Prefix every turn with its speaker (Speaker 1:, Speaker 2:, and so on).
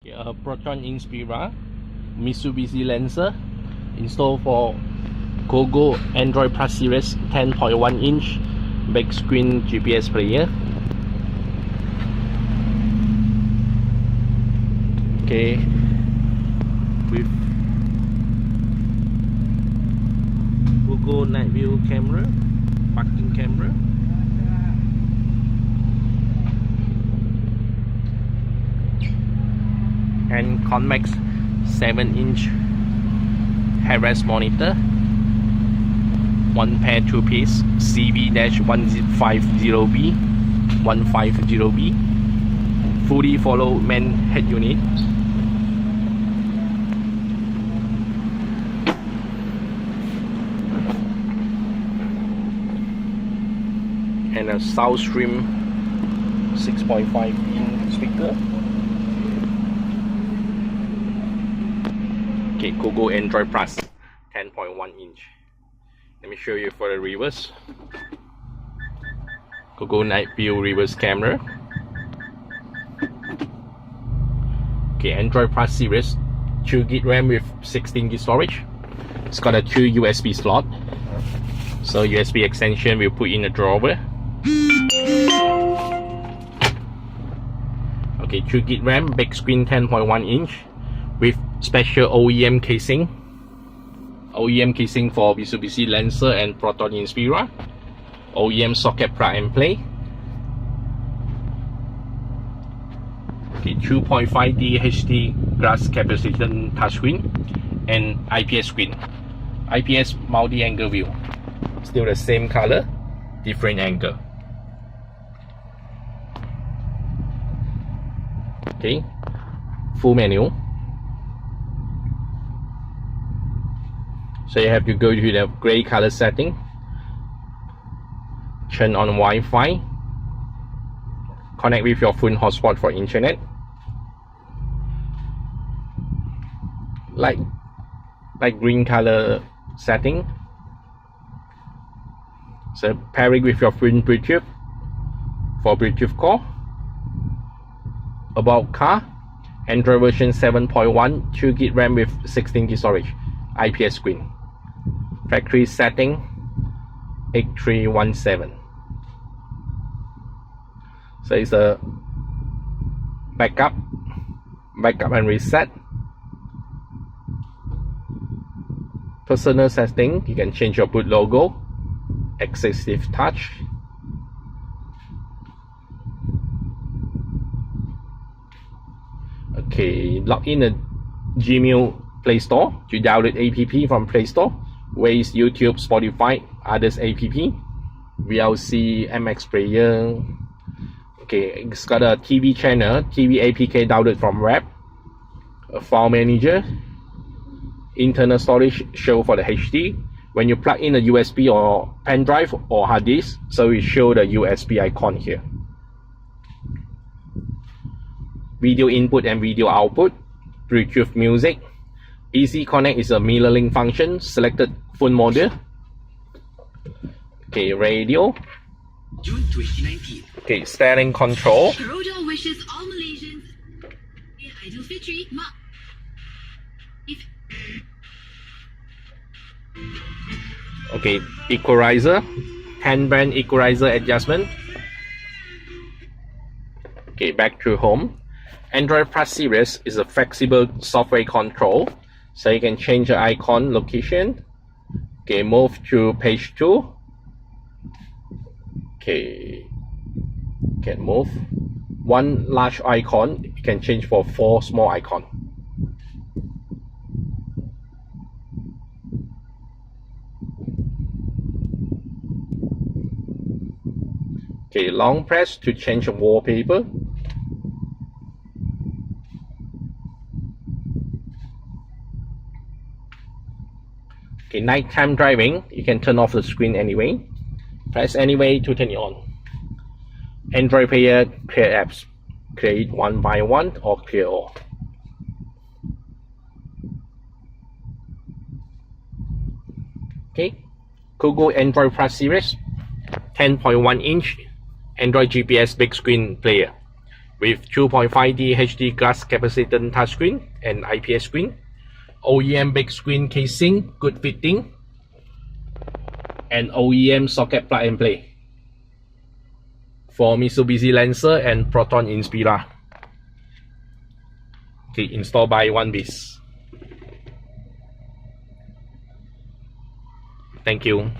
Speaker 1: Proton Inspira, Mitsubishi Lancer, installed for Cogoo Android Plus Series 10.1 inch big screen GPS player. Okay, with Cogoo night view camera, parking camera, and Convex 7-inch Cheras monitor, one pair 2-piece CV-150B, 150B, fully follow main head unit, and a Soundstream 6.5 speaker. Okay, Cogoo Android Plus 10.1 inch. Let me show you for the reverse. Cogoo night view reverse camera. Okay, Android Plus series, 2GB RAM with 16GB storage. It's got a 2 USB slot, so USB extension will put in a drawer. Okay, 2GB RAM, big screen 10.1 inch with special OEM casing. OEM casing for Mitsubishi Lancer and Proton Inspira. OEM socket plug and play. Okay, 2.5D HD glass capacitance touchscreen and IPS screen. IPS multi-angle view. Still the same color, different angle. Okay, full menu. So you have to go to the gray color setting, turn on Wi-Fi, connect with your phone hotspot for internet, light green color setting. So pairing with your phone Bluetooth for Bluetooth call. About car, Android version 7.1, 2GB RAM with 16GB storage, IPS screen. Factory setting 8317. So it's a backup and reset. Personal setting, you can change your boot logo, executive touch. Okay, log in the Gmail Play Store to download app from Play Store. Waze, YouTube, Spotify, others app, VLC, MX Player. Okay, it's got a TV channel, TV APK download from web, a file manager, internal storage show for the HD. When you plug in a USB or pen drive or hard disk, so it show the USB icon here. Video input and video output, Bluetooth music. Easy connect is a mirror link function, selected phone model. Okay, radio.
Speaker 2: June 2019.
Speaker 1: Okay, steering control.
Speaker 2: Proton wishes all Malaysians Idul Fitri.
Speaker 1: Okay, equalizer, 10-band equalizer adjustment. Okay, back to home. Android Plus series is a flexible software control, so you can change the icon location. Okay, move to page 2. Okay, can move one large icon, you can change for 4 small icons. Okay, long press to change the wallpaper. Okay, nighttime driving, you can turn off the screen anyway. Press anyway to turn it on. Android player, clear apps. Clear it one by one or clear all. Okay, Cogoo Android Plus series, 10.1 inch Android GPS big screen player with 2.5D HD glass capacitance touchscreen and IPS screen, OEM big screen casing, good fitting, and OEM socket plug and play for Mitsubishi Lancer and Proton Inspira. Okay, installed by one piece. Thank you.